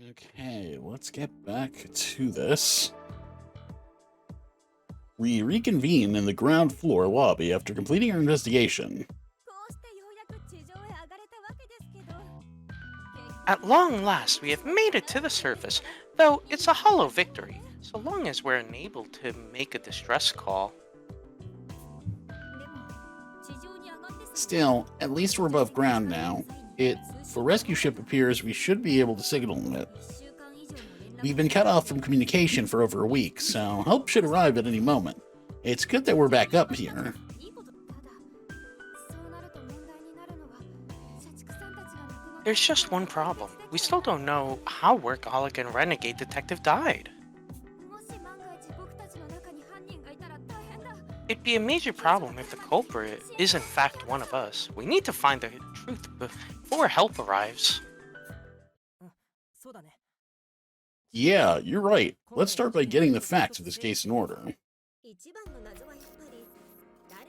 Okay, let's get back to this. We reconvene in the ground floor lobby after completing our investigation. At long last, we have made it to the surface, though it's a hollow victory, so long as we're enabled to make a distress call. Still, at least we're above ground now. If a rescue ship appears, we should be able to signal it. We've been cut off from communication for over a week, so help should arrive at any moment. It's good that we're back up here. There's just one problem. We still don't know how Workaholic and Renegade Detective died. It'd be a major problem if the culprit is in fact one of us. We need to find the truth before help arrives. Yeah, you're right. Let's start by getting the facts of this case in order.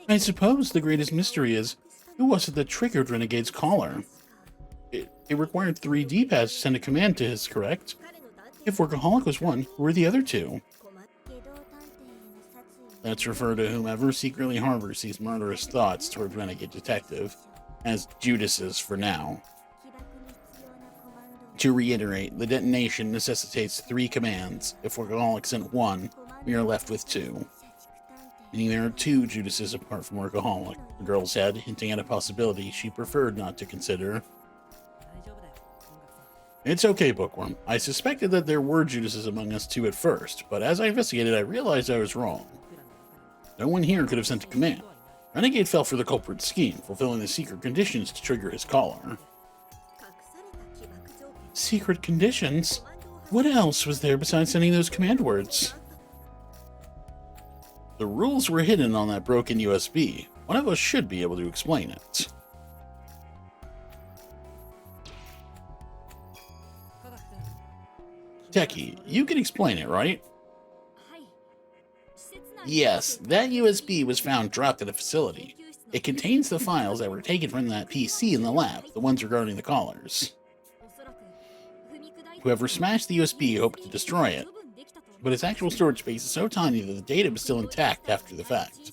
I suppose the greatest mystery is, who was it that triggered Renegade's caller? It required 3 D-pads to send a command to his, correct? If Workaholic was one, who were the other 2? Let's refer to whomever secretly harbors these murderous thoughts toward Renegade Detective as Judas's for now. To reiterate, the detonation necessitates 3 commands. If Workaholic sent 1, we are left with 2. Meaning there are 2 Judases apart from Workaholic, the girl said, hinting at a possibility she preferred not to consider. It's okay, Bookworm. I suspected that there were Judases among us 2 at first, but as I investigated, I realized I was wrong. No one here could have sent a command. Renegade fell for the culprit's scheme, fulfilling the secret conditions to trigger his caller. Secret conditions? What else was there besides sending those command words? The rules were hidden on that broken USB. One of us should be able to explain it. Techie, you can explain it, right? Yes, that USB was found dropped at a facility. It contains the files that were taken from that PC in the lab, the ones regarding the callers. Whoever smashed the USB hoped to destroy it, but its actual storage space is so tiny that the data was still intact after the fact.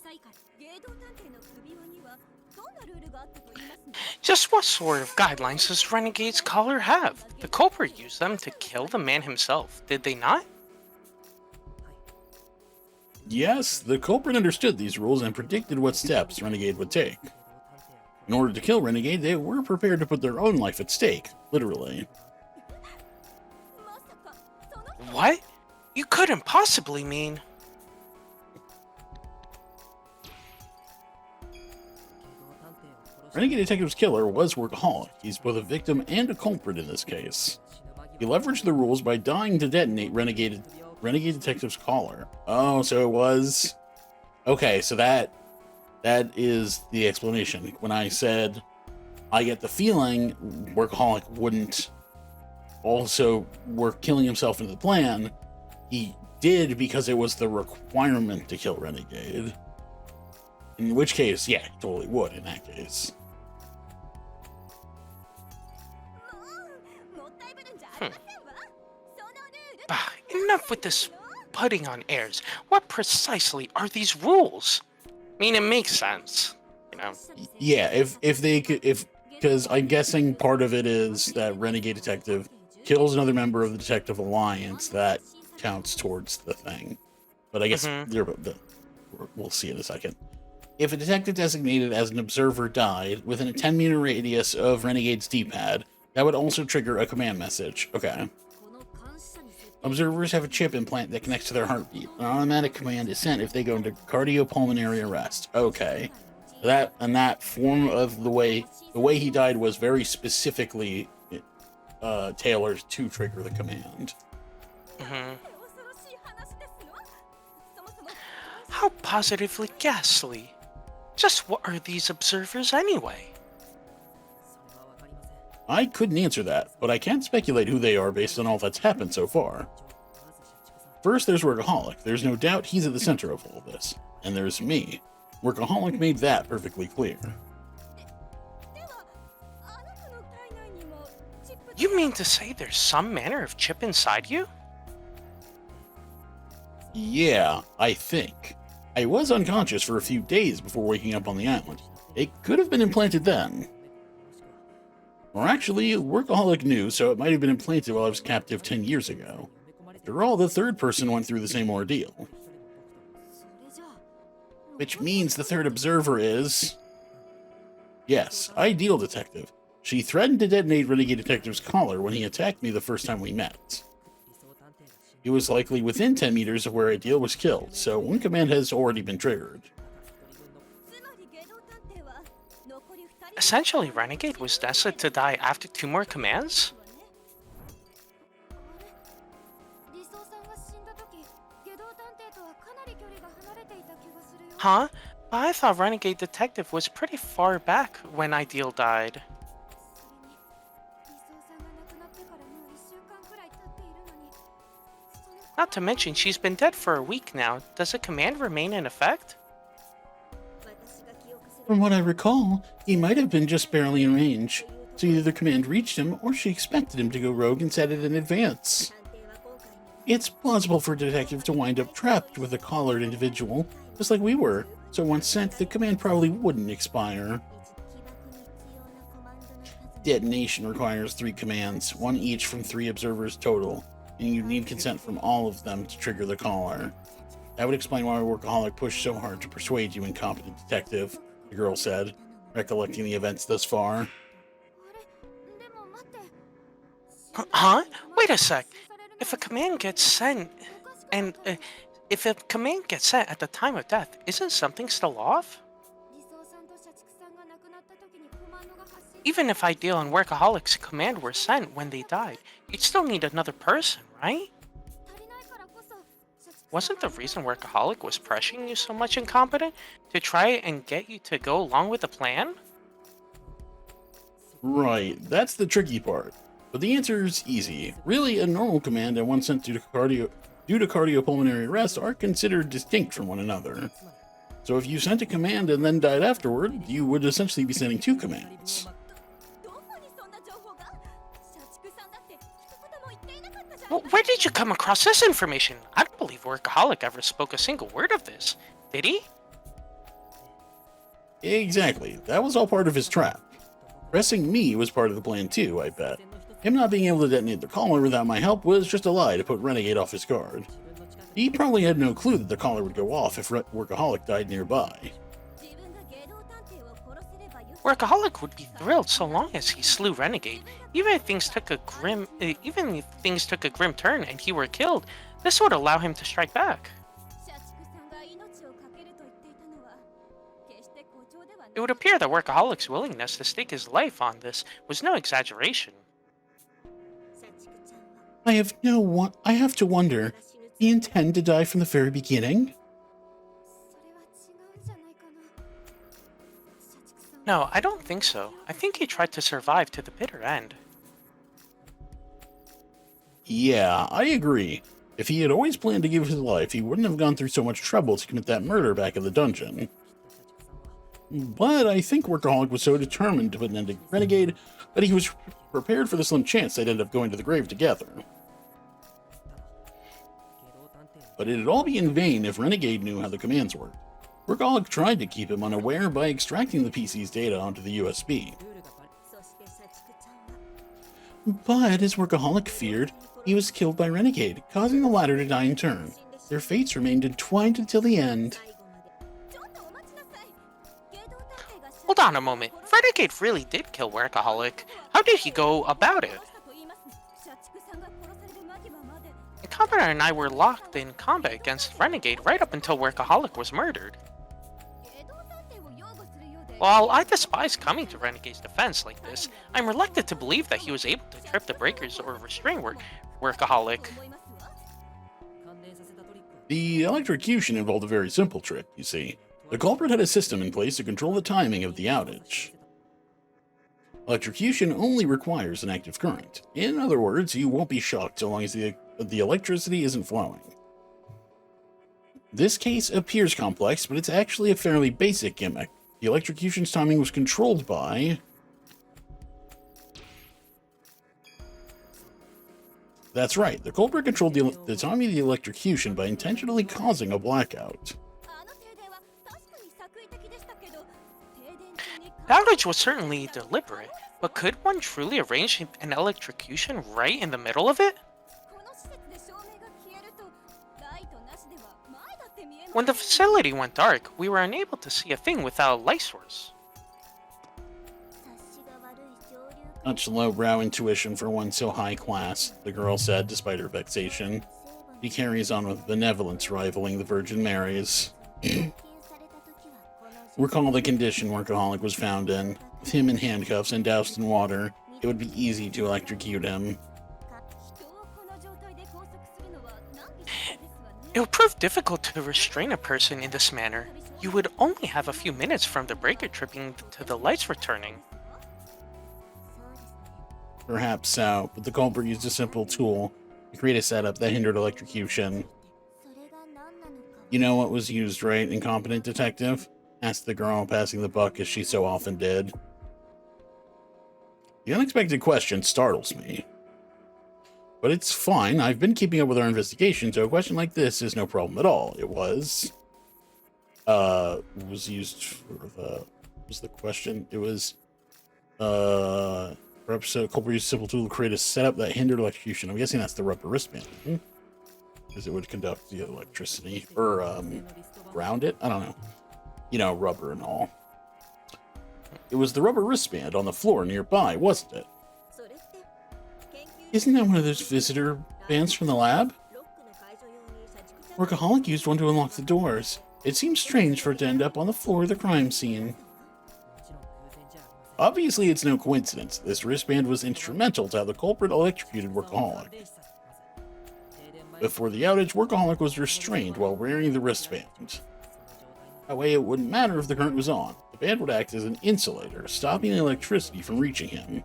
Just what sort of guidelines does Renegade's caller have? The culprit used them to kill the man himself, did they not? Yes, the culprit understood these rules and predicted what steps Renegade would take. In order to kill Renegade, they were prepared to put their own life at stake, literally. What? You couldn't possibly mean... Renegade Detective's killer was Workaholic. He's both a victim and a culprit in this case. He leveraged the rules by dying to detonate Renegade Detective's caller. Oh, so it was... Okay, so that is the explanation. When I said, I get the feeling Workaholic wouldn't also work killing himself into the plan, he did because it was the requirement to kill Renegade. In which case, yeah, he totally would in that case. Bah, enough with this putting on airs. What precisely are these rules? I mean, it makes sense, you know. Yeah, because I'm guessing part of it is that Renegade Detective kills another member of the Detective Alliance, that counts towards the thing. But I guess we'll see in a second. If a detective designated as an observer died within a 10-meter radius of Renegade's D-pad, that would also trigger a command message. Okay. Observers have a chip implant that connects to their heartbeat. An automatic command is sent if they go into cardiopulmonary arrest. Okay. That form of the way he died was very specifically tailored to trigger the command. How positively ghastly. Just what are these observers anyway? I couldn't answer that, but I can speculate who they are based on all that's happened so far. First, there's Workaholic. There's no doubt he's at the center of all this. And there's me. Workaholic made that perfectly clear. You mean to say there's some manner of chip inside you? Yeah, I think. I was unconscious for a few days before waking up on the island. It could have been implanted then. Or actually, Workaholic knew, so it might have been implanted while I was captive 10 years ago. After all, the third person went through the same ordeal. Which means the third observer is... Yes, Ideal Detective. She threatened to detonate Renegade Detective's collar when he attacked me the first time we met. He was likely within 10 meters of where Ideal was killed, so one command has already been triggered. Essentially, Renegade was destined to die after 2 more commands? Huh? I thought Renegade Detective was pretty far back when Ideal died. Not to mention, she's been dead for a week now. Does the command remain in effect? From what I recall, he might have been just barely in range, so either the command reached him or she expected him to go rogue and set it in advance. It's plausible for a detective to wind up trapped with a collared individual, just like we were, so once sent, the command probably wouldn't expire. Detonation requires 3 commands, 1 each from 3 observers total, and you need consent from all of them to trigger the collar. That would explain why Workaholic pushed so hard to persuade you, incompetent detective, the girl said, recollecting the events thus far. Huh? Wait a sec. If a command gets sent, if a command gets sent at the time of death, isn't something still off? Even if Ideal and Workaholic's command were sent when they died, you'd still need another person, right? Wasn't the reason Workaholic was pressuring you so much, incompetent, to try and get you to go along with the plan? Right, that's the tricky part. But the answer is easy. Really, a normal command and one sent due to cardiopulmonary arrest are considered distinct from one another. So if you sent a command and then died afterward, you would essentially be sending 2 commands. Well, where did you come across this information? I don't believe Workaholic ever spoke a single word of this. Did he? Exactly. That was all part of his trap. Pressing me was part of the plan too, I bet. Him not being able to detonate the collar without my help was just a lie to put Renegade off his guard. He probably had no clue that the collar would go off if Workaholic died nearby. Workaholic would be thrilled so long as he slew Renegade. Even if things took a grim turn and he were killed, this would allow him to strike back. It would appear that Workaholic's willingness to stake his life on this was no exaggeration. I have to wonder, he intend to die from the very beginning? No, I don't think so. I think he tried to survive to the bitter end. Yeah, I agree. If he had always planned to give his life, he wouldn't have gone through so much trouble to commit that murder back in the dungeon. But I think Workaholic was so determined to put an end to Renegade that he was prepared for the slim chance they'd end up going to the grave together. But it'd all be in vain if Renegade knew how the commands worked. Workaholic tried to keep him unaware by extracting the PC's data onto the USB. But, as Workaholic feared, he was killed by Renegade, causing the latter to die in turn. Their fates remained entwined until the end. Hold on a moment. Renegade really did kill Workaholic. How did he go about it? Incompetent and I were locked in combat against Renegade right up until Workaholic was murdered. While I despise coming to Renegade's defense like this, I'm reluctant to believe that he was able to trip the breakers or restrain Workaholic. The electrocution involved a very simple trick, you see. The culprit had a system in place to control the timing of the outage. Electrocution only requires an active current. In other words, you won't be shocked so long as the electricity isn't flowing. This case appears complex, but it's actually a fairly basic gimmick. The electrocution's timing was controlled by That's right, the culprit controlled the timing of the electrocution by intentionally causing a blackout. The outage was certainly deliberate, but could one truly arrange an electrocution right in the middle of it? When the facility went dark, we were unable to see a thing without a light source. Such lowbrow intuition for one so high class, the girl said, despite her vexation. She carries on with benevolence rivaling the Virgin Mary's. Recall the condition Workaholic was found in. With him in handcuffs and doused in water, it would be easy to electrocute him. It would prove difficult to restrain a person in this manner. You would only have a few minutes from the breaker tripping to the lights returning. Perhaps so, but the culprit used a simple tool to create a setup that hindered electrocution. You know what was used, right, incompetent detective? Asked the girl, passing the buck as she so often did. The unexpected question startles me. But it's fine, I've been keeping up with our investigation, so a question like this is no problem at all. It was used for the... What was the question? It was, perhaps a culprit used a simple tool to create a setup that hindered electrocution. I'm guessing that's the rubber wristband. Because it would conduct the electricity. Or, ground it? I don't know. You know, rubber and all. It was the rubber wristband on the floor nearby, wasn't it? Isn't that one of those visitor bands from the lab? Workaholic used one to unlock the doors. It seems strange for it to end up on the floor of the crime scene. Obviously, it's no coincidence. This wristband was instrumental to how the culprit electrocuted Workaholic. Before the outage, Workaholic was restrained while wearing the wristband. That way, it wouldn't matter if the current was on. The band would act as an insulator, stopping the electricity from reaching him.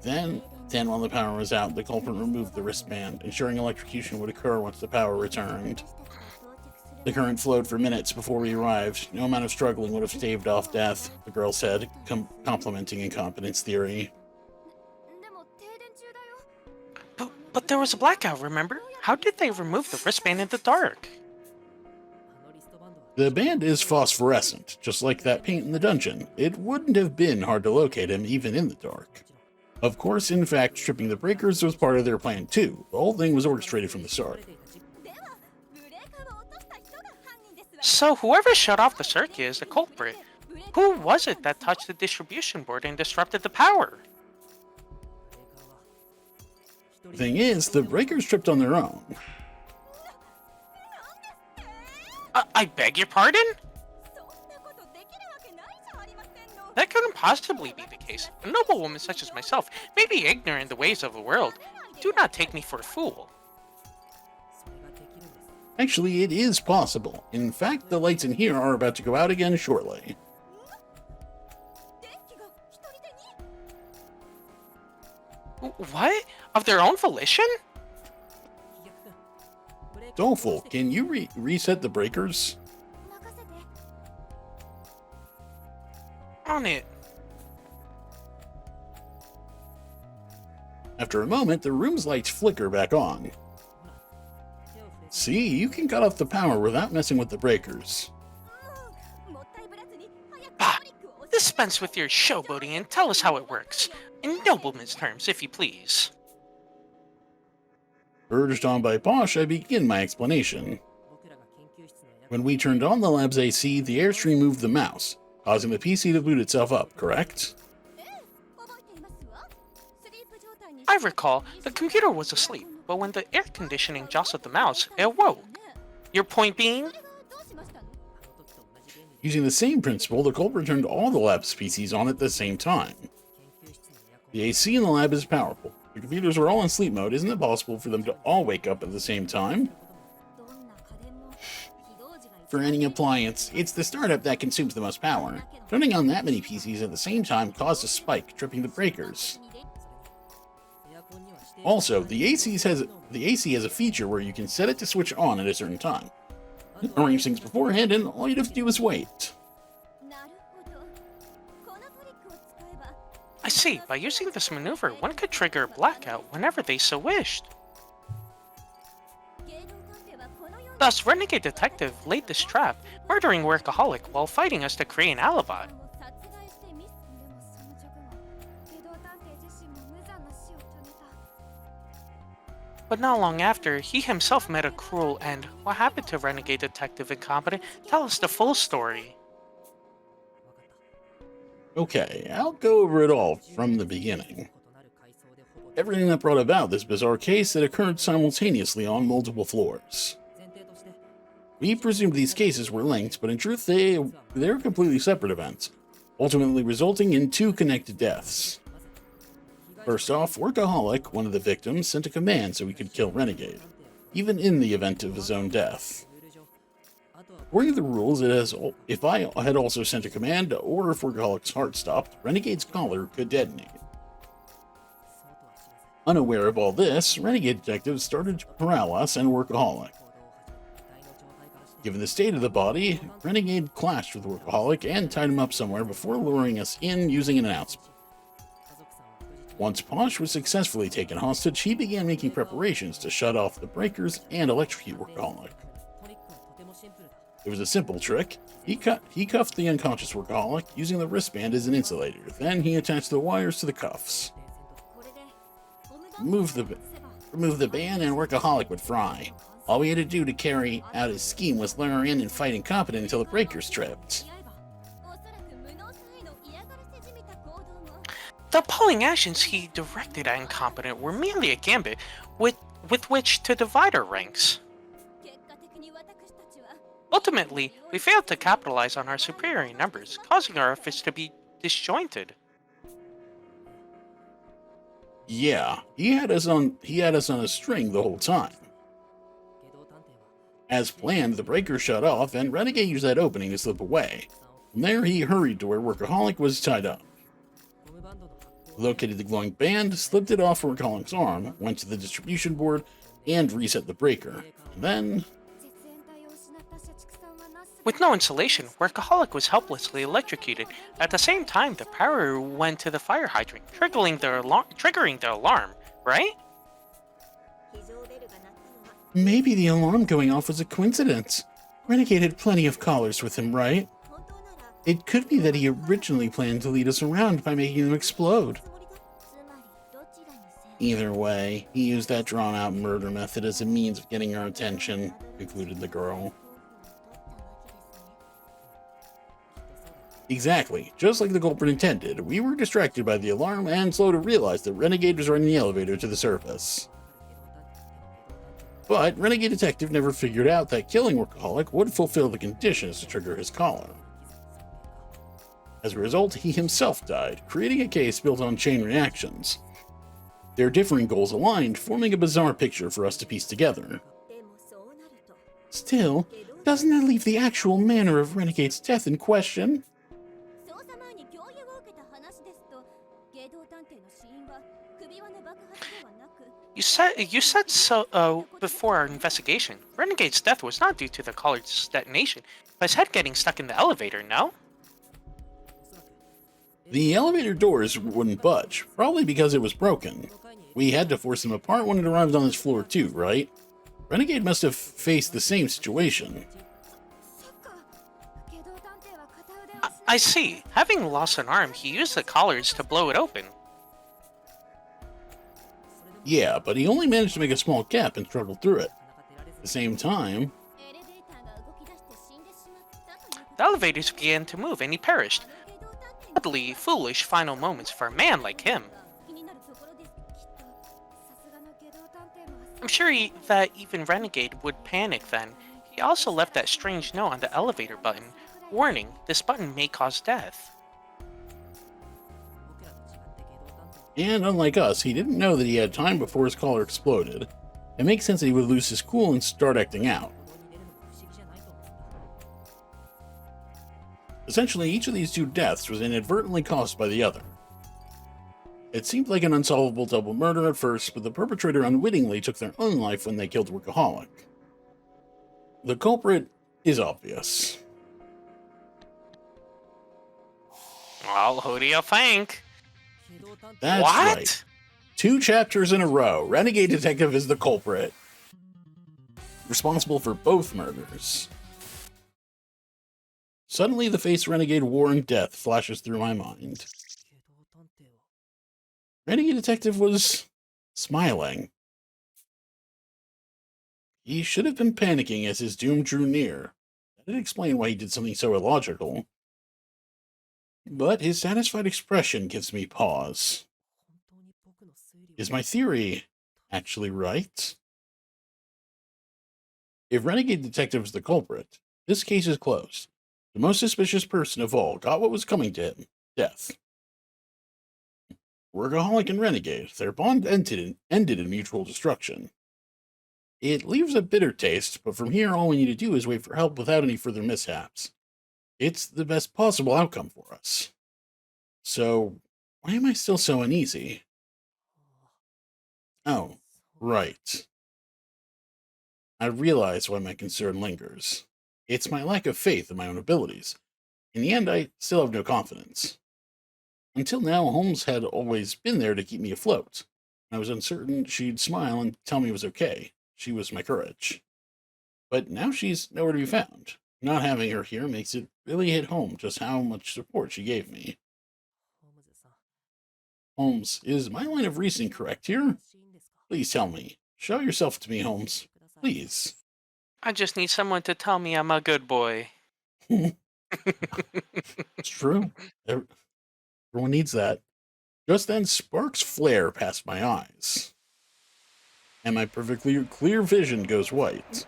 Then, while the power was out, the culprit removed the wristband, ensuring electrocution would occur once the power returned. The current flowed for minutes before we arrived. No amount of struggling would have staved off death, the girl said, complimenting incompetence theory. But there was a blackout, remember? How did they remove the wristband in the dark? The band is phosphorescent, just like that paint in the dungeon. It wouldn't have been hard to locate him even in the dark. Of course, in fact, stripping the breakers was part of their plan too. The whole thing was orchestrated from the start. So whoever shut off the circuit is the culprit. Who was it that touched the distribution board and disrupted the power? The thing is, the breakers tripped on their own. I beg your pardon? That couldn't possibly be the case. A noblewoman such as myself may be ignorant in the ways of the world. Do not take me for a fool. Actually, it is possible. In fact, the lights in here are about to go out again shortly. What? Of their own volition? Doleful, can you reset the breakers? On it. After a moment, the room's lights flicker back on. See, you can cut off the power without messing with the breakers. Dispense with your showboating and tell us how it works. In nobleman's terms, if you please. Urged on by Posh, I begin my explanation. When we turned on the lab's AC, the airstream moved the mouse, causing the PC to boot itself up, correct? I recall, the computer was asleep, but when the air conditioning jostled the mouse, it awoke. Your point being? Using the same principle, the culprit turned all the lab's PCs on at the same time. The AC in the lab is powerful. The computers are all in sleep mode. Isn't it possible for them to all wake up at the same time? For any appliance, it's the startup that consumes the most power. Turning on that many PCs at the same time caused a spike, tripping the breakers. Also, the AC has a feature where you can set it to switch on at a certain time. Arrange things beforehand, and all you'd have to do is wait. see. By using this maneuver, one could trigger a blackout whenever they so wished. Thus, Renegade Detective laid this trap, murdering Workaholic while fighting us to create an alibi. But not long after, he himself met a cruel end. What happened to Renegade Detective Incompetent? Tell us the full story. Okay, I'll go over it all from the beginning. Everything that brought about this bizarre case that occurred simultaneously on multiple floors. We presumed these cases were linked, but in truth they're completely separate events, ultimately resulting in two connected deaths. First off, Workaholic, one of the victims, sent a command so he could kill Renegade, even in the event of his own death. According to the rules, if I had also sent a command, or if Workaholic's heart stopped, Renegade's collar could detonate. Unaware of all this, Renegade Detective started to corral us and Workaholic. Given the state of the body, Renegade clashed with Workaholic and tied him up somewhere before luring us in using an announcement. Once Posh was successfully taken hostage, he began making preparations to shut off the breakers and electrocute Workaholic. It was a simple trick. He cuffed the unconscious Workaholic using the wristband as an insulator. Then he attached the wires to the cuffs. Remove the band and Workaholic would fry. All we had to do to carry out his scheme was lure her in and fight Incompetent until the breakers tripped. The appalling actions he directed at Incompetent were merely a gambit with which to divide our ranks. Ultimately, we failed to capitalize on our superior numbers, causing our efforts to be disjointed. Yeah, he had us on a string the whole time. As planned, the breaker shut off, and Renegade used that opening to slip away. From there, he hurried to where Workaholic was tied up. Located the glowing band, slipped it off Workaholic's arm, went to the distribution board, and reset the breaker. And then... With no insulation, Workaholic was helplessly electrocuted. At the same time, the power went to the fire hydrant, triggering the alarm, right? Maybe the alarm going off was a coincidence. Renegade had plenty of collars with him, right? It could be that he originally planned to lead us around by making them explode. Either way, he used that drawn-out murder method as a means of getting our attention, concluded the girl. Exactly. Just like the culprit intended, we were distracted by the alarm and slow to realize that Renegade was riding the elevator to the surface. But Renegade Detective never figured out that killing Workaholic would fulfill the conditions to trigger his collar. As a result, he himself died, creating a case built on chain reactions. Their differing goals aligned, forming a bizarre picture for us to piece together. Still, doesn't that leave the actual manner of Renegade's death in question? You said so before our investigation. Renegade's death was not due to the collar's detonation, but his head getting stuck in the elevator, no? The elevator doors wouldn't budge, probably because it was broken. We had to force them apart when it arrived on this floor too, right? Renegade must have faced the same situation. I see. Having lost an arm, he used the collars to blow it open. Yeah, but he only managed to make a small gap and struggled through it. At the same time... The elevators began to move and he perished. Oddly foolish final moments for a man like him. I'm sure that even Renegade would panic then. He also left that strange note on the elevator button. Warning, this button may cause death. And unlike us, he didn't know that he had time before his collar exploded. It makes sense that he would lose his cool and start acting out. Essentially, each of these two deaths was inadvertently caused by the other. It seemed like an unsolvable double murder at first, but the perpetrator unwittingly took their own life when they killed Workaholic. The culprit is obvious. Well, who do you think? That's what? right. 2 chapters in a row. Renegade Detective is the culprit, responsible for both murders. Suddenly, the face Renegade wore in death flashes through my mind. Renegade Detective was smiling. He should have been panicking as his doom drew near. That did explain why he did something so illogical. But his satisfied expression gives me pause. Is my theory actually right? If Renegade Detective is the culprit, this case is closed. The most suspicious person of all got what was coming to him: death. Workaholic and Renegade, their bond ended in mutual destruction. It leaves a bitter taste, but from here all we need to do is wait for help without any further mishaps. It's the best possible outcome for us. So, why am I still so uneasy? Oh, right. I realize why my concern lingers. It's my lack of faith in my own abilities. In the end, I still have no confidence. Until now, Holmes had always been there to keep me afloat. I was uncertain she'd smile and tell me it was okay. She was my courage. But now she's nowhere to be found. Not having her here makes it really hit home just how much support she gave me. Holmes, is my line of reasoning correct here? Please tell me. Show yourself to me, Holmes. Please. I just need someone to tell me I'm a good boy. It's true. Everyone needs that. Just then, sparks flare past my eyes, and my perfectly clear vision goes white.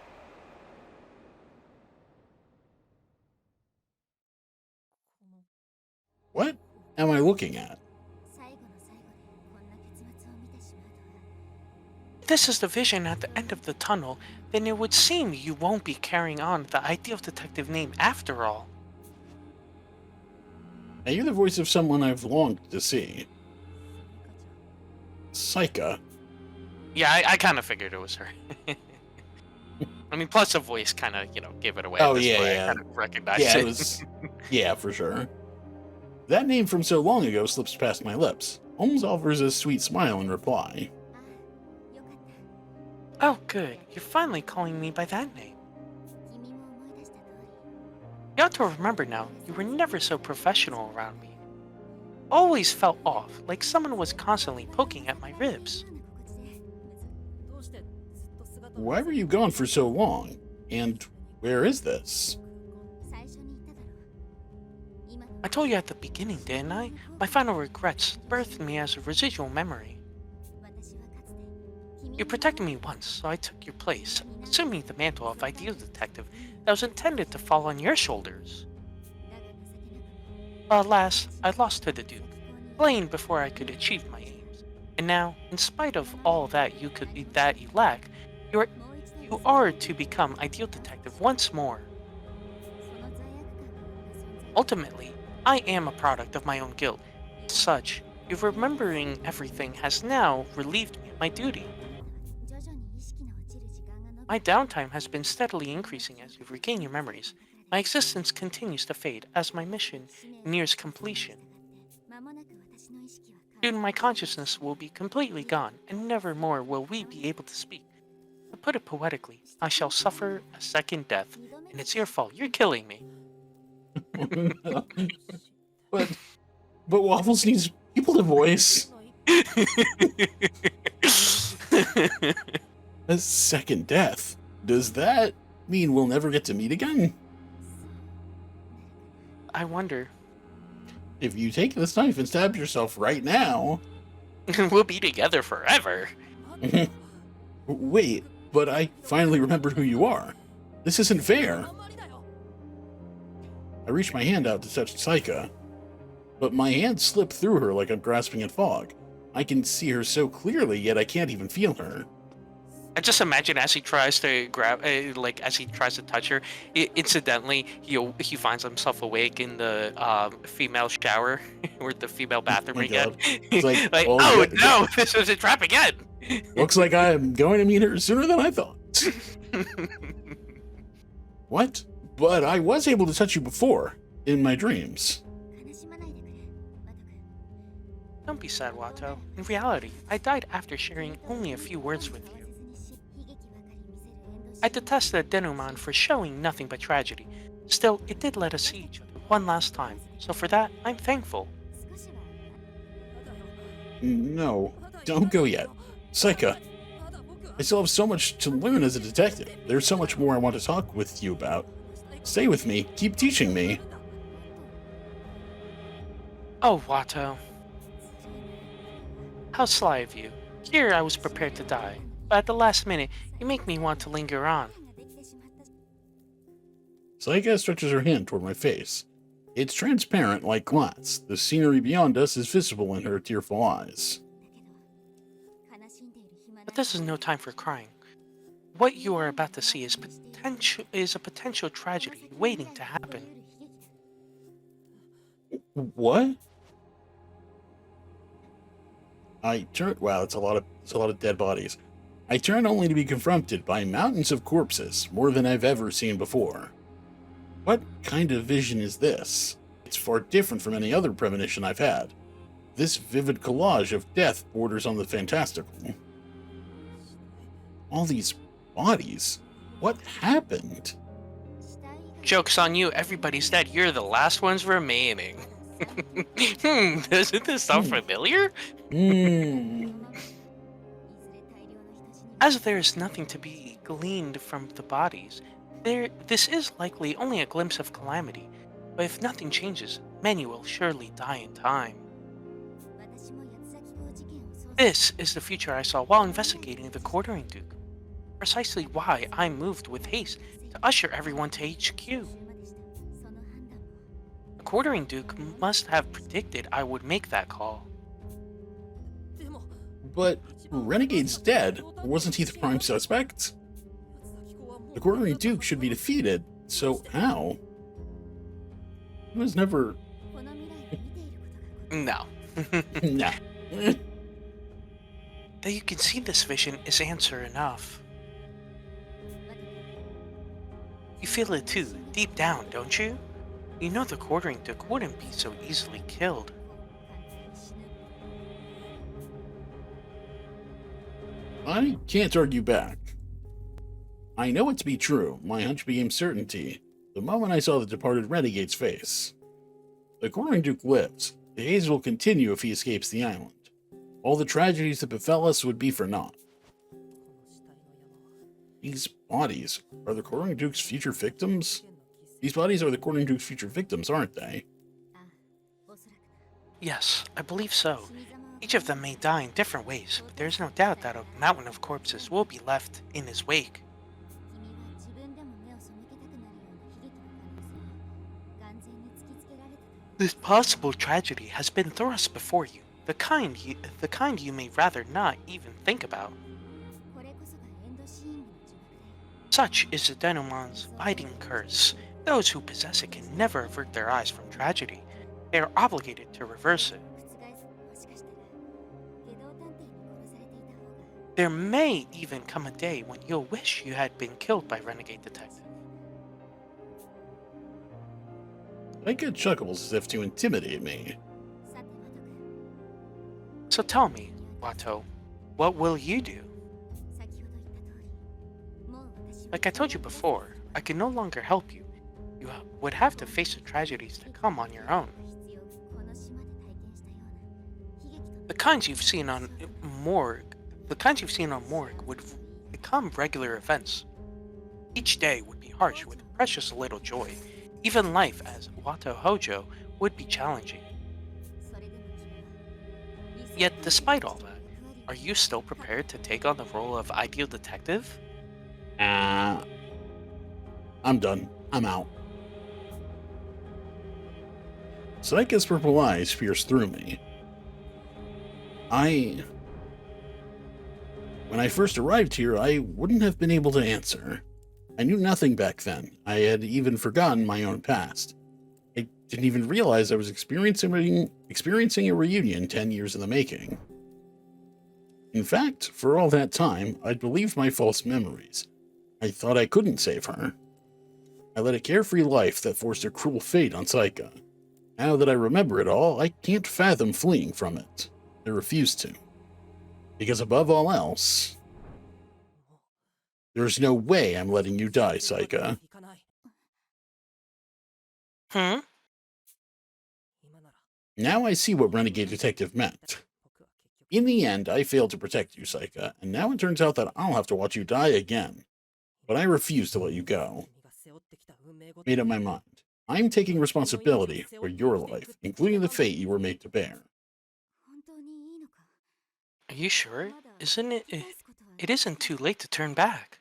What am I looking at? If this is the vision at the end of the tunnel, then it would seem you won't be carrying on the ideal detective name after all. I hear the voice of someone I've longed to see. Saika. Yeah, I kind of figured it was her. I mean, plus the voice kind of, gave it away. Oh, at this yeah, point. yeah. I kind of recognized Yeah, it. it was. Yeah, for sure. That name from so long ago slips past my lips. Holmes offers a sweet smile in reply. Oh, good. You're finally calling me by that name. You ought to remember now, you were never so professional around me. Always felt off, like someone was constantly poking at my ribs. Why were you gone for so long? And where is this? I told you at the beginning, didn't I? My final regrets birthed me as a residual memory. You protected me once, so I took your place, assuming the mantle of ideal detective that was intended to fall on your shoulders. But alas, I lost to the Duke, slain before I could achieve my aims. And now, in spite of all that you lack, you are to become ideal detective once more. Ultimately, I am a product of my own guilt. As such, your remembering everything has now relieved me of my duty. My downtime has been steadily increasing as you regain your memories. My existence continues to fade as my mission nears completion. Soon my consciousness will be completely gone, and never more will we be able to speak. To put it poetically, I shall suffer a second death, and it's your fault. You're killing me. but Waffles needs people to voice. A second death. Does that mean we'll never get to meet again? I wonder. If you take this knife and stab yourself right now... We'll be together forever. Wait, but I finally remembered who you are. This isn't fair. I reach my hand out to touch Saika, but my hand slipped through her like I'm grasping at fog. I can see her so clearly, yet I can't even feel her. I just imagine as he tries to as he tries to touch her, incidentally, he finds himself awake in the female shower or the female bathroom again. It's like, oh no, this was a trap again. Looks like I'm going to meet her sooner than I thought. What? But I was able to touch you before, in my dreams. Don't be sad, Watto. In reality, I died after sharing only a few words with you. I detest the denouement for showing nothing but tragedy. Still, it did let us see each other one last time, so for that, I'm thankful. No, don't go yet. Saika, I still have so much to learn as a detective. There's so much more I want to talk with you about. Stay with me, keep teaching me. Oh, Watto. How sly of you. Here I was prepared to die, but at the last minute, you make me want to linger on. Saika stretches her hand toward my face. It's transparent like glass. The scenery beyond us is visible in her tearful eyes. But this is no time for crying. What you are about to see is a potential tragedy waiting to happen. What? I turn. Wow, it's a lot of dead bodies. I turn only to be confronted by mountains of corpses, more than I've ever seen before. What kind of vision is this? It's far different from any other premonition I've had. This vivid collage of death borders on the fantastical. All these bodies. What happened? Joke's on you, everybody's dead. You're the last ones remaining. Doesn't this sound familiar? As there is nothing to be gleaned from the bodies, this is likely only a glimpse of calamity. But if nothing changes, many will surely die in time. This is the future I saw while investigating the Quartering Duke. Precisely why I moved with haste to usher everyone to HQ. The Quartering Duke must have predicted I would make that call. But Renegade's dead. Wasn't he the prime suspect? The Quartering Duke should be defeated, so how? He was never... No. Nah. That you can see this vision is answer enough. You feel it too, deep down, don't you? You know the Quartering Duke wouldn't be so easily killed. I can't argue back. I know it to be true. My hunch became certainty the moment I saw the departed Renegade's face. The Quartering Duke lives. The haze will continue if he escapes the island. All the tragedies that befell us would be for naught. These bodies are the Quartering Duke's future victims? These bodies are the Quartering Duke's future victims, aren't they? Yes, I believe so. Each of them may die in different ways, but there's no doubt that a mountain of corpses will be left in his wake. This possible tragedy has been thrust before you, the kind you may rather not even think about. Such is the denouement's biting curse. Those who possess it can never avert their eyes from tragedy. They are obligated to reverse it. There may even come a day when you'll wish you had been killed by Renegade Detective. Saika chuckles as if to intimidate me. So tell me, Watto, what will you do? Like I told you before, I can no longer help you. You would have to face the tragedies to come on your own. The kinds you've seen on Morgue would become regular events. Each day would be harsh with precious little joy. Even life as Watto Hojo would be challenging. Yet despite all that, are you still prepared to take on the role of ideal detective? I'm done. I'm out. Saika's purple eyes pierce through me. When I first arrived here, I wouldn't have been able to answer. I knew nothing back then. I had even forgotten my own past. I didn't even realize I was experiencing a reunion 10 years in the making. In fact, for all that time, I'd believed my false memories. I thought I couldn't save her. I led a carefree life that forced a cruel fate on Saika. Now that I remember it all, I can't fathom fleeing from it. I refuse to. Because above all else, there's no way I'm letting you die, Saika. Hmm? Now I see what Renegade Detective meant. In the end, I failed to protect you, Saika, and now it turns out that I'll have to watch you die again. But I refuse to let you go. Made up my mind. I'm taking responsibility for your life, including the fate you were made to bear. Are you sure? Isn't it? It isn't too late to turn back.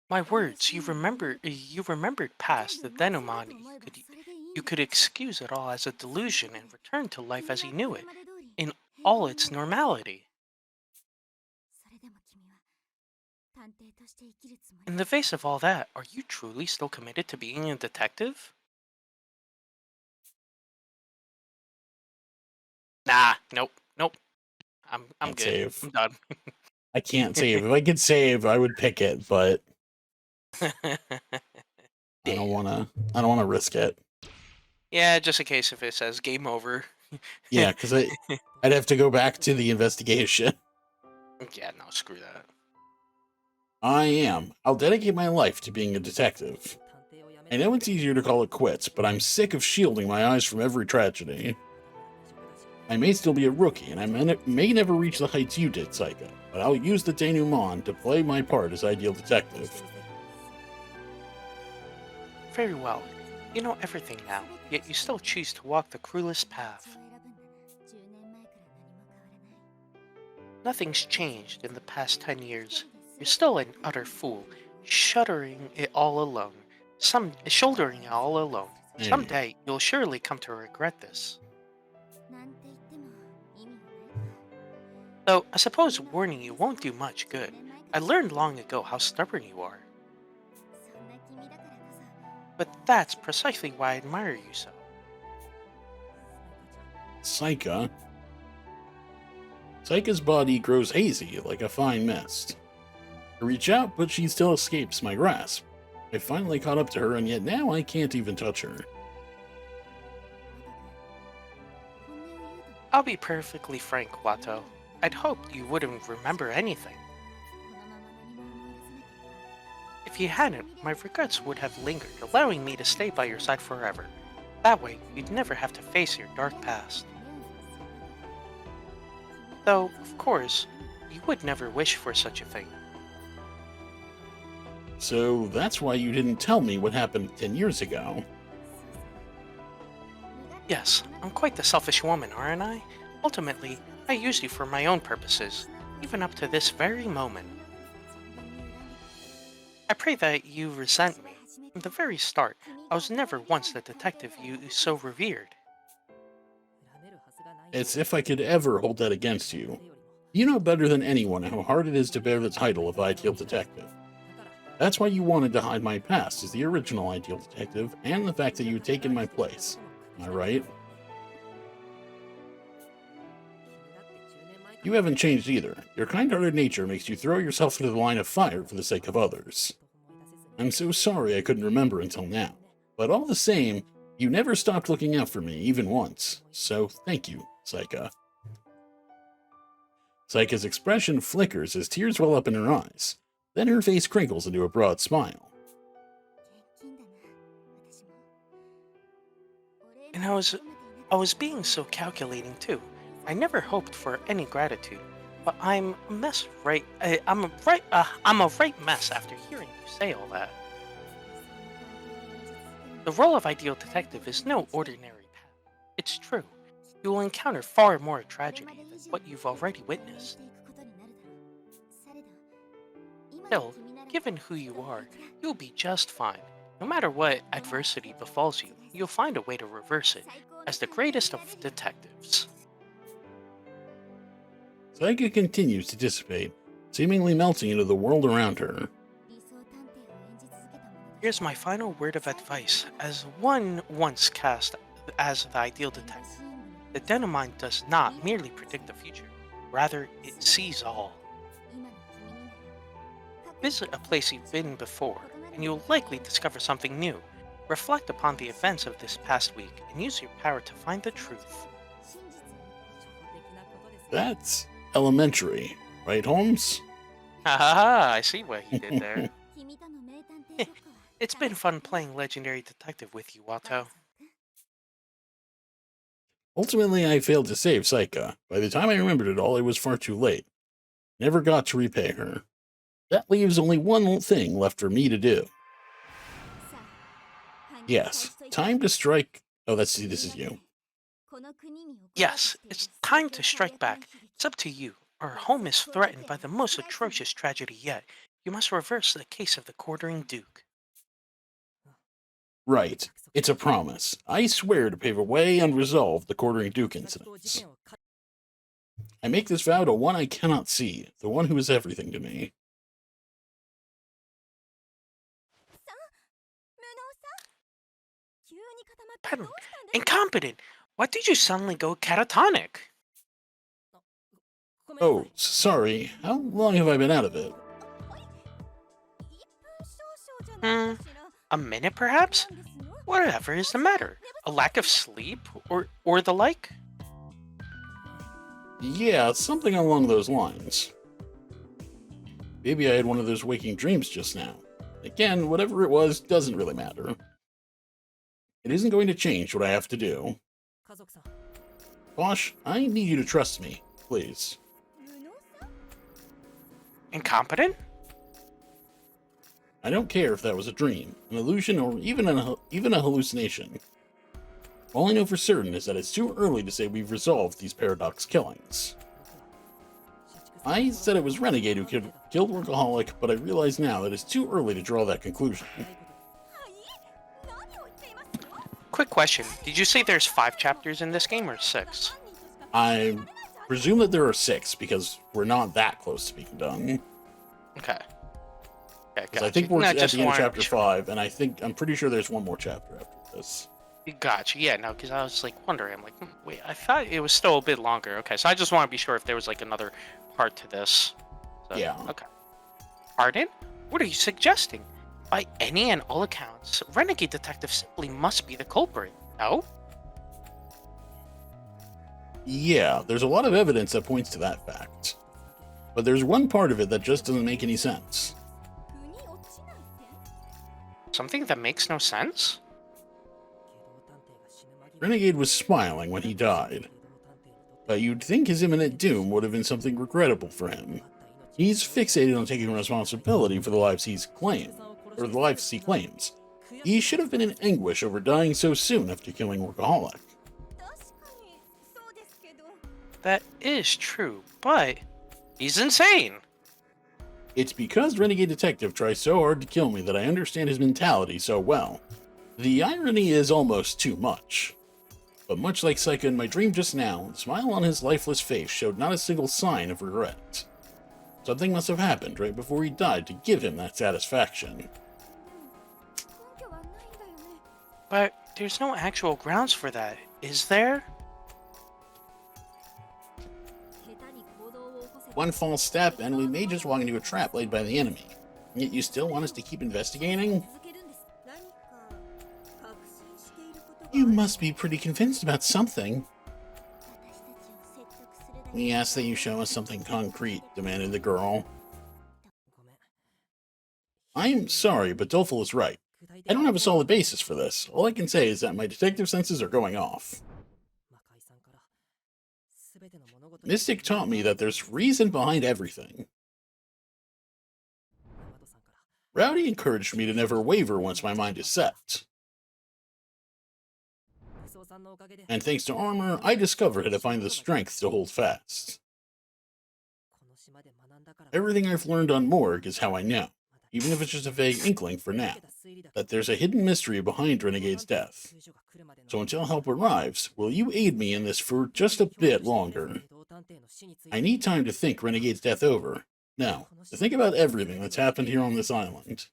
My words, you remembered past the denouement. You could excuse it all as a delusion and return to life as he knew it, in all its normality. In the face of all that, are you truly still committed to being a detective? Nah, nope, nope. I'm Can't good. save. I'm done. I can't save. If I could save, I would pick it, but I don't Damn. wanna risk it. Yeah, just in case if it says game over. Yeah, because I'd have to go back to the investigation. Yeah, no, screw that. I'll dedicate my life to being a detective. I know it's easier to call it quits, but I'm sick of shielding my eyes from every tragedy. I may still be a rookie, and I may never reach the heights you did, Saika, but I'll use the denouement to play my part as ideal detective. Very well. You know everything now, yet you still choose to walk the cruelest path. Nothing's changed in the past 10 years. You're still an utter fool, shouldering it all alone. Shouldering it all alone. Hey, Someday you'll surely come to regret this. Though I suppose warning you won't do much good. I learned long ago how stubborn you are. But that's precisely why I admire you so. Saika's body grows hazy like a fine mist. I reach out, but she still escapes my grasp. I finally caught up to her, and yet now I can't even touch her. I'll be perfectly frank, Watto. I'd hoped you wouldn't remember anything. If you hadn't, my regrets would have lingered, allowing me to stay by your side forever. That way, you'd never have to face your dark past. Though, of course, you would never wish for such a thing. So that's why you didn't tell me what happened 10 years ago. Yes, I'm quite the selfish woman, aren't I? Ultimately, I used you for my own purposes, even up to this very moment. I pray that you resent me. From the very start, I was never once the detective you so revered. As if I could ever hold that against you. You know better than anyone how hard it is to bear the title of Ideal Detective. That's why you wanted to hide my past as the original Ideal Detective and the fact that you had taken my place. Am I right? You haven't changed either. Your kind-hearted nature makes you throw yourself into the line of fire for the sake of others. I'm so sorry I couldn't remember until now. But all the same, you never stopped looking out for me, even once. So thank you, Saika. Saika's expression flickers as tears well up in her eyes. Then her face crinkles into a broad smile. And I was being so calculating too. I never hoped for any gratitude, but I'm a mess, right? I'm a right mess after hearing you say all that. The role of ideal detective is no ordinary path. It's true. You will encounter far more tragedy than what you've already witnessed. Still, given who you are, you'll be just fine. No matter what adversity befalls you, you'll find a way to reverse it, as the greatest of detectives. Saika continues to dissipate, seemingly melting into the world around her. Here's my final word of advice. As one once cast as the ideal detective, the denouement does not merely predict the future, rather, it sees all. Visit a place you've been before, and you'll likely discover something new. reflect upon the events of this past week and use your power to find the truth. That's elementary, right, Holmes? Ha ha ha, I see what he did there. It's been fun playing Legendary Detective with you, Watto. Ultimately, I failed to save Saika. By the time I remembered it all, it was far too late. Never got to repay her. That leaves only one thing left for me to do. Yes, time to strike. Oh, this is you. Yes, it's time to strike back. It's up to you. Our home is threatened by the most atrocious tragedy yet. You must reverse the case of the Quartering Duke. Right. It's a promise. I swear to pave a way and resolve the Quartering Duke incidents. I make this vow to one I cannot see, the one who is everything to me. Pardon, incompetent! Why did you suddenly go catatonic? Oh, sorry. How long have I been out of it? A minute perhaps? Whatever is the matter? A lack of sleep or the like? Yeah, something along those lines. Maybe I had one of those waking dreams just now. Again, whatever it was doesn't really matter. It isn't going to change what I have to do. Bosch, I need you to trust me, please. Incompetent? I don't care if that was a dream, an illusion, or even a hallucination. All I know for certain is that it's too early to say we've resolved these paradox killings. I said it was Renegade who killed Workaholic, but I realize now that it's too early to draw that conclusion. Quick question. Did you say there's 5 chapters in this game or 6? I presume that there are 6, because we're not that close to being done. Okay. I think we're at the end of chapter 5, and I'm pretty sure there's one more chapter after this. Gotcha. Yeah, no, because I was like wondering. I'm like, wait, I thought it was still a bit longer. Okay, so I just want to be sure if there was like another part to this. So, yeah. Okay. Pardon? What are you suggesting? By any and all accounts, Renegade Detective simply must be the culprit. No? Yeah, there's a lot of evidence that points to that fact. But there's one part of it that just doesn't make any sense. Something that makes no sense? Renegade was smiling when he died. But you'd think his imminent doom would have been something regrettable for him. He's fixated on taking responsibility for the lives he claims. He should have been in anguish over dying so soon after killing Workaholic. That is true, but he's insane. It's because Renegade Detective tries so hard to kill me that I understand his mentality so well. The irony is almost too much. But much like Saika in my dream just now, the smile on his lifeless face showed not a single sign of regret. Something must have happened right before he died to give him that satisfaction. But there's no actual grounds for that, is there? One false step, and we may just walk into a trap laid by the enemy. Yet you still want us to keep investigating? You must be pretty convinced about something. We ask that you show us something concrete, demanded the girl. I'm sorry, but Dolful is right. I don't have a solid basis for this. All I can say is that my detective senses are going off. Mystic taught me that there's reason behind everything. Rowdy encouraged me to never waver once my mind is set. And thanks to Armor, I discovered how to find the strength to hold fast. Everything I've learned on Morgue is how I know, even if it's just a vague inkling for now, that there's a hidden mystery behind Renegade's death. So until help arrives, will you aid me in this for just a bit longer? I need time to think Renegade's death over. Now, to think about everything that's happened here on this island.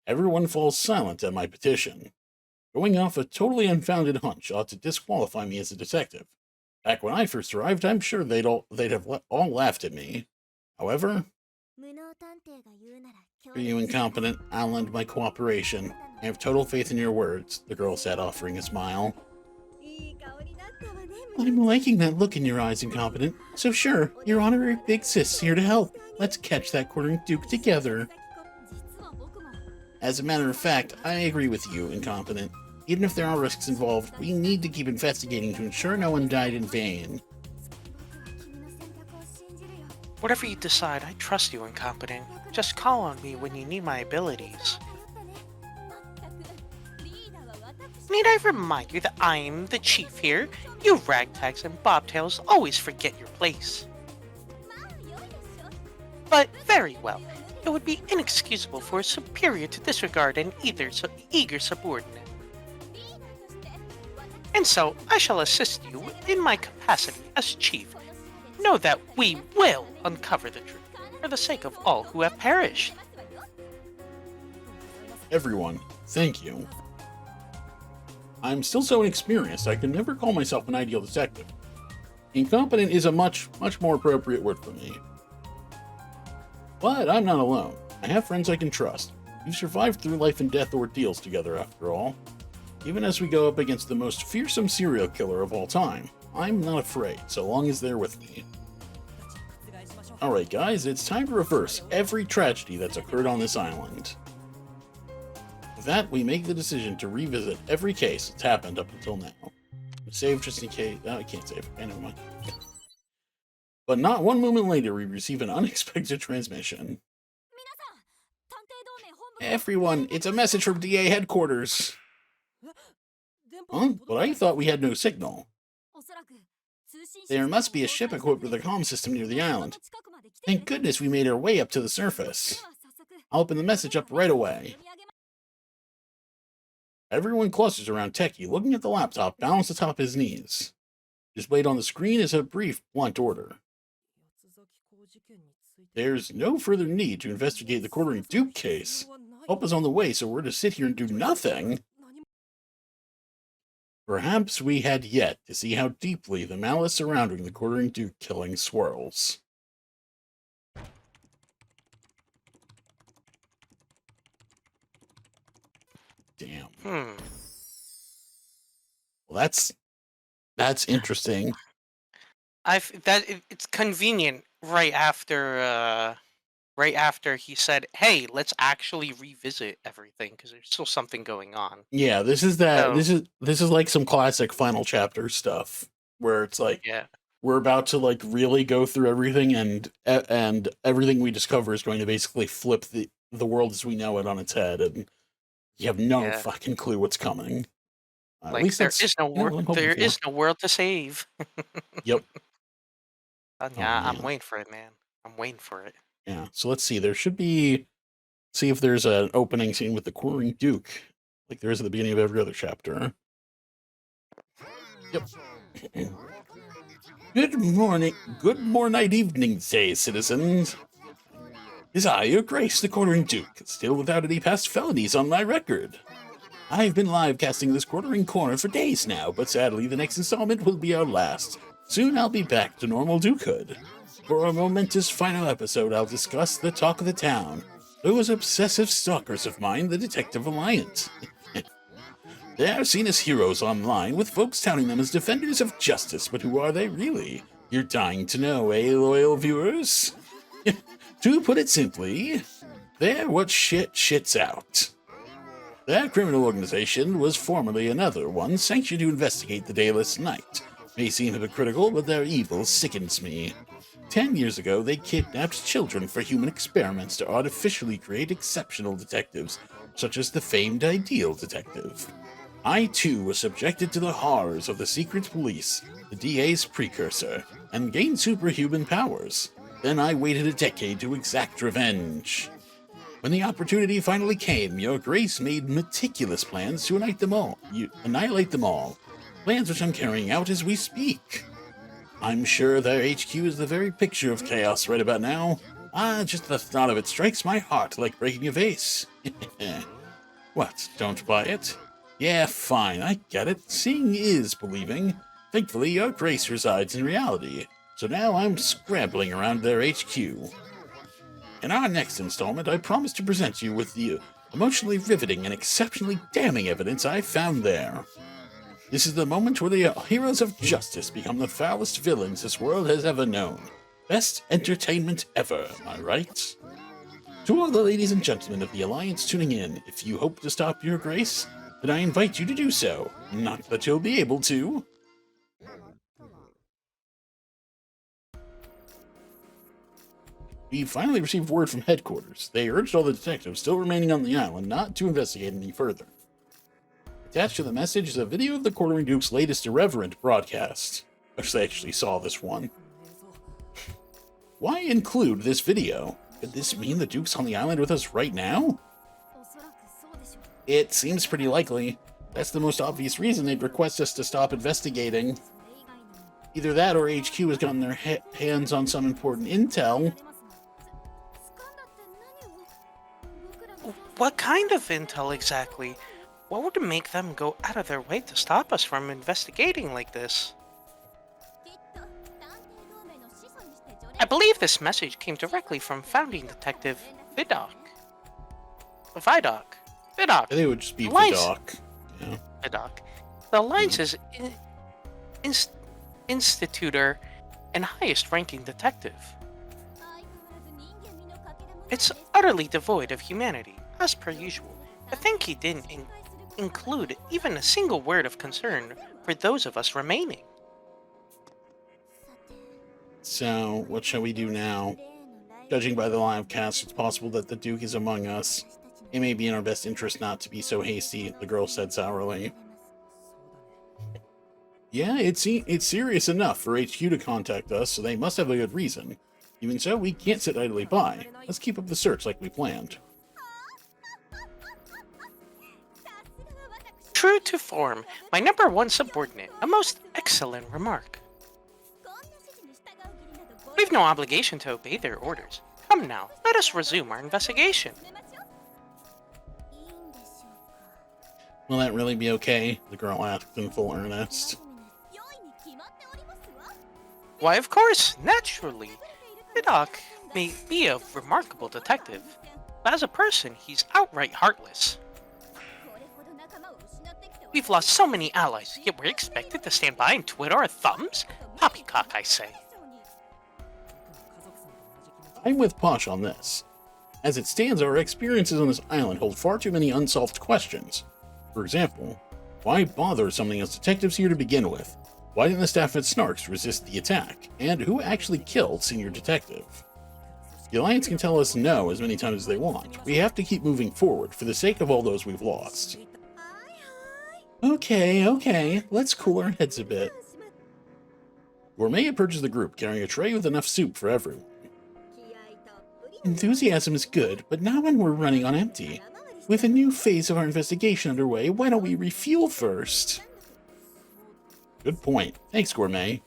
Everyone falls silent at my petition. Going off a totally unfounded hunch ought to disqualify me as a detective. Back when I first arrived, I'm sure they'd have all laughed at me. However, For you, incompetent, I'll lend my cooperation. I have total faith in your words, the girl said, offering a smile. I'm liking that look in your eyes, incompetent. So sure, your honorary big sis here to help. Let's catch that quartering duke together. As a matter of fact, I agree with you, incompetent. Even if there are risks involved, we need to keep investigating to ensure no one died in vain. Whatever you decide, I trust you, incompetent. Just call on me when you need my abilities. Need I remind you that I'm the chief here? You ragtags and bobtails always forget your place. But very well. It would be inexcusable for a superior to disregard an eager subordinate. And so, I shall assist you in my capacity as chief. Know that we will uncover the truth, for the sake of all who have perished. Everyone, thank you. I'm still so inexperienced, I can never call myself an ideal detective. Incompetent is a much more appropriate word for me. But I'm not alone. I have friends I can trust. We've survived through life and death ordeals together, after all. Even as we go up against the most fearsome serial killer of all time, I'm not afraid, so long as they're with me. Alright guys, it's time to reverse every tragedy that's occurred on this island. With that, we make the decision to revisit every case that's happened up until now. Save just in case... I can't save. Okay, never mind. But not one moment later, we receive an unexpected transmission. Everyone, it's a message from DA headquarters. Huh? But I thought we had no signal. There must be a ship equipped with a comm system near the island. Thank goodness we made our way up to the surface. I'll open the message up right away. Everyone clusters around Techie, looking at the laptop balanced atop his knees. Displayed on the screen is a brief, blunt order. There's no further need to investigate the Quartering Duke case. Help is on the way, so we're to sit here and do nothing. Perhaps we had yet to see how deeply the malice surrounding the Quartering Duke killing swirls. Damn. Well, that's interesting. It's convenient right after he said, "Hey, let's actually revisit everything because there's still something going on." Yeah, this is like some classic final chapter stuff where it's like, yeah, we're about to like really go through everything, and everything we discover is going to basically flip the world as we know it on its head, and you have no fucking clue what's coming. Like, at least there is no world. There is no world to save. Yep. Yeah, I'm waiting for it, man. I'm waiting for it. Yeah. So let's see. There should be. See if there's an opening scene with the Quartering Duke, like there is at the beginning of every other chapter. Yep. Good morning, evening, say citizens. Is I, your grace, the Quartering Duke, still without any past felonies on my record. I've been live casting this Quartering Corner for days now, but sadly the next installment will be our last. Soon I'll be back to normal dukehood. For a momentous final episode, I'll discuss the talk of the town. Those obsessive stalkers of mine, the Detective Alliance. They are seen as heroes online, with folks touting them as defenders of justice, but who are they really? You're dying to know, eh, loyal viewers? To put it simply, they're what shits out. That criminal organization was formerly another one sanctioned to investigate the Dayless Night. May seem hypocritical, but their evil sickens me. 10 years ago, they kidnapped children for human experiments to artificially create exceptional detectives, such as the famed Ideal Detective. I, too, was subjected to the horrors of the secret police, the DA's precursor, and gained superhuman powers. Then I waited a decade to exact revenge. When the opportunity finally came, your grace made meticulous plans to annihilate them all. Plans which I'm carrying out as we speak. I'm sure their HQ is the very picture of chaos right about now. Just the thought of it strikes my heart like breaking a vase. What, don't buy it? Yeah, fine, I get it. Seeing is believing. Thankfully, your grace resides in reality. So now I'm scrambling around their HQ. In our next installment, I promise to present you with the emotionally riveting and exceptionally damning evidence I found there. This is the moment where the heroes of justice become the foulest villains this world has ever known. Best entertainment ever, am I right? To all the ladies and gentlemen of the Alliance tuning in, if you hope to stop your grace, then I invite you to do so. Not that you'll be able to. We finally received word from headquarters. They urged all the detectives still remaining on the island not to investigate any further. Attached to the message is a video of the Quartering Duke's latest irreverent broadcast. I actually saw this one. Why include this video? Could this mean the Duke's on the island with us right now? It seems pretty likely. That's the most obvious reason they'd request us to stop investigating. Either that or HQ has gotten their hands on some important intel. What kind of intel exactly? What would make them go out of their way to stop us from investigating like this? I believe this message came directly from founding detective Vidocq. Vidocq. I think it would just be Vidocq. Yeah. Vidocq. The Alliance's institutor and highest ranking detective. It's utterly devoid of humanity, as per usual. I think he didn't include even a single word of concern for those of us remaining. So, what shall we do now? Judging by the line of cast, it's possible that the Duke is among us. It may be in our best interest not to be so hasty, the girl said sourly. Yeah, it's serious enough for HQ to contact us, so they must have a good reason. Even so, we can't sit idly by. Let's keep up the search like we planned. True to form, my number one subordinate, a most excellent remark. We've no obligation to obey their orders. Come now, let us resume our investigation. Will that really be okay? The girl asked in full earnest. Why, of course, naturally. Vidocq may be a remarkable detective, but as a person, he's outright heartless. We've lost so many allies, yet we're expected to stand by and twiddle our thumbs? Poppycock, I say. I'm with Posh on this. As it stands, our experiences on this island hold far too many unsolved questions. For example, why bother summoning us detectives here to begin with? Why didn't the staff at Snarks resist the attack? And who actually killed Senior Detective? The Alliance can tell us no as many times as they want. We have to keep moving forward for the sake of all those we've lost. Okay, let's cool our heads a bit. Gourmet approaches the group carrying a tray with enough soup for everyone. Enthusiasm is good, but not when we're running on empty. With a new phase of our investigation underway, why don't we refuel first? Good point. Thanks, Gourmet.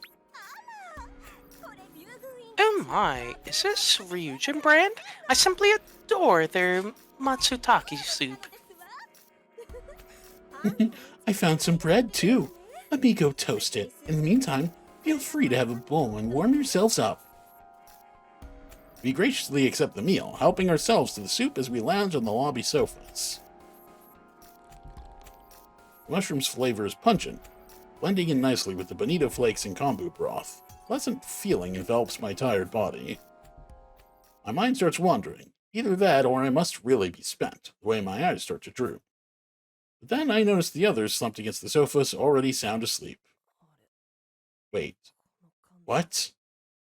Oh my, is this Ryujin brand? I simply adore their Matsutake soup. I found some bread, too. Let me go toast it. In the meantime, feel free to have a bowl and warm yourselves up. We graciously accept the meal, helping ourselves to the soup as we lounge on the lobby sofas. The mushroom's flavor is pungent, blending in nicely with the bonito flakes and kombu broth. A pleasant feeling envelops my tired body. My mind starts wandering. Either that, or I must really be spent, the way my eyes start to droop. But then I notice the others slumped against the sofas, already sound asleep. Wait. What?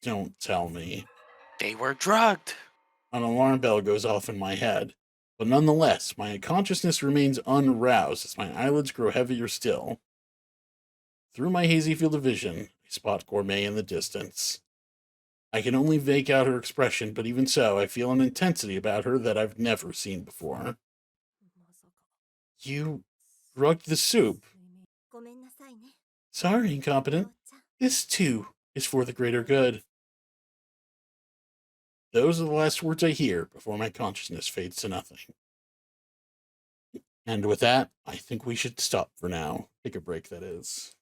Don't tell me. They were drugged. An alarm bell goes off in my head, but nonetheless, my consciousness remains unroused as my eyelids grow heavier still. Through my hazy field of vision, I spot Gourmet in the distance. I can only make out her expression, but even so, I feel an intensity about her that I've never seen before. You drugged the soup. Sorry, incompetent. This, too, is for the greater good. Those are the last words I hear before my consciousness fades to nothing. And with that, I think we should stop for now. Take a break, that is.